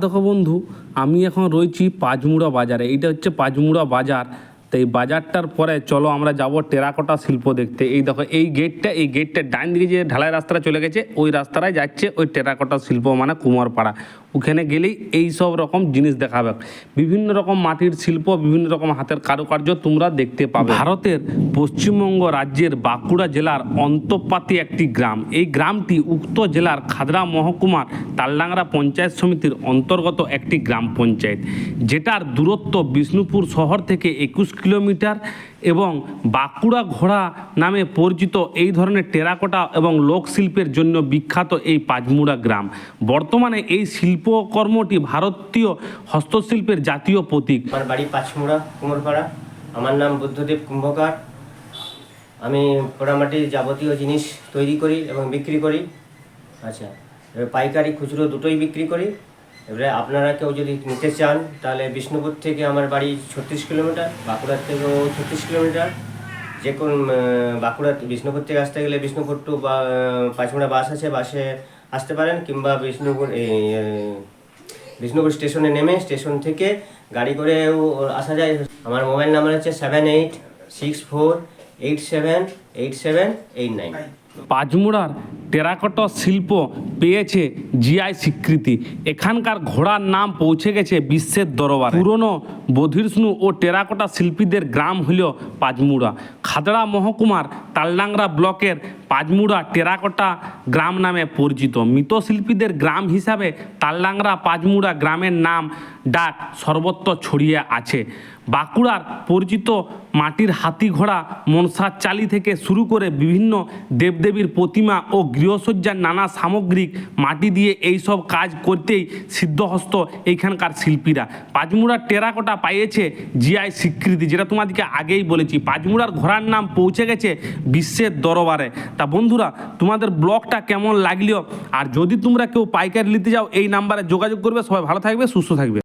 দেখো বন্ধু, আমি এখন রয়েছি পাঁচমুড়া বাজারে। এইটা হচ্ছে পাঁচমুড়া বাজার। তো এই বাজারটার পরে চলো আমরা যাব টেরাকোটা শিল্প দেখতে। এই দেখো এই গেটটা ডান দিকে যে ঢালাই রাস্তাটা চলে গেছে, ওই রাস্তাটায় যাচ্ছে ওই টেরাকোটা শিল্প মানে কুমারপাড়া। ওখানে গেলেই এই সব রকম জিনিস দেখাবে, বিভিন্ন রকম মাটির শিল্প, বিভিন্ন রকম হাতের কারুকার্য তোমরা দেখতে পাবে। ভারতের পশ্চিমবঙ্গ রাজ্যের বাঁকুড়া জেলার অন্তঃপাতি একটি গ্রাম। এই গ্রামটি উক্ত জেলার খাদড়া মহকুমার তালডাংরা পঞ্চায়েত সমিতির অন্তর্গত একটি গ্রাম পঞ্চায়েত, যেটার দূরত্ব বিষ্ণুপুর শহর থেকে 21 কিলোমিটার এবং বাঁকুড়া ঘোড়া নামে পরিচিত এই ধরনের টেরাকোটা এবং লোকশিল্পের জন্য বিখ্যাত এই পাঁচমুড়া গ্রাম। বর্তমানে এই শিল্পকর্মটি ভারতীয় হস্তশিল্পের জাতীয় প্রতীক। আমার বাড়ি পাঁচমুড়া কুমারপাড়া। আমার নাম বুদ্ধদেব কুম্ভকার। আমি পোড়ামাটির যাবতীয় জিনিস তৈরি করি এবং বিক্রি করি। আচ্ছা, এবার পাইকারি খুচরো দুটোই বিক্রি করি। এবারে আপনারা কেউ যদি নিতে চান তাহলে বিষ্ণুপুর থেকে আমার বাড়ি 36 কিলোমিটার, বাঁকুড়ার থেকেও 36 কিলোমিটার। যে কোন বাঁকুড়া বিষ্ণুপুর থেকে আসতে গেলে বিষ্ণুপুর টু পাঁচমুড়া বাস আছে, বাসে আসতে পারেন, কিংবা বিষ্ণুপুর স্টেশনে নেমে স্টেশন থেকে গাড়ি করেও আসা যায়। আমার মোবাইল নাম্বার হচ্ছে 7864878789। পাঁচমুড়ার টেরাকোটা শিল্প পেয়েছে জিআই স্বীকৃতি। এখানকার ঘোড়ার নাম পৌঁছে গেছে বিশ্বের দরবারে। পুরনো বধিষ্ণু ও টেরাকোটা শিল্পীদের গ্রাম হল পাঁচমুড়া। খাদড়া মহকুমার তালডাংরা ব্লকের পাঁচমুড়া টেরাকোটা গ্রাম নামে পরিচিত। মৃৎশিল্পীদের গ্রাম হিসাবে তালডাংরা পাঁচমুড়া গ্রামের নাম ডাক সর্বত্র ছড়িয়ে আছে। বাঁকুড়ার পরিচিত মাটির হাতি ঘোড়া, মনসার চালি থেকে শুরু করে বিভিন্ন দেবদেবীর প্রতিমা ও গৃহসজ্জার নানা সামগ্রিক মাটি দিয়ে এই সব কাজ করতেই সিদ্ধহস্ত এইখানকার শিল্পীরা। পাঁচমুড়ার টেরাকোটা পাইয়েছে জিআই স্বীকৃতি, যেটা তোমাদেরকে আগেই বলেছি। পাঁচমুড়ার ঘোড়ার নাম পৌঁছে গেছে বিশ্বের দরবারে। তা বন্ধুরা, তোমাদের ব্লগটা কেমন লাগলো? আর যদি তোমরা কেউ পাইকারি নিতে যাও এই নাম্বারে যোগাযোগ করবে। সবাই ভালো থাকবে, সুস্থ থাকবে।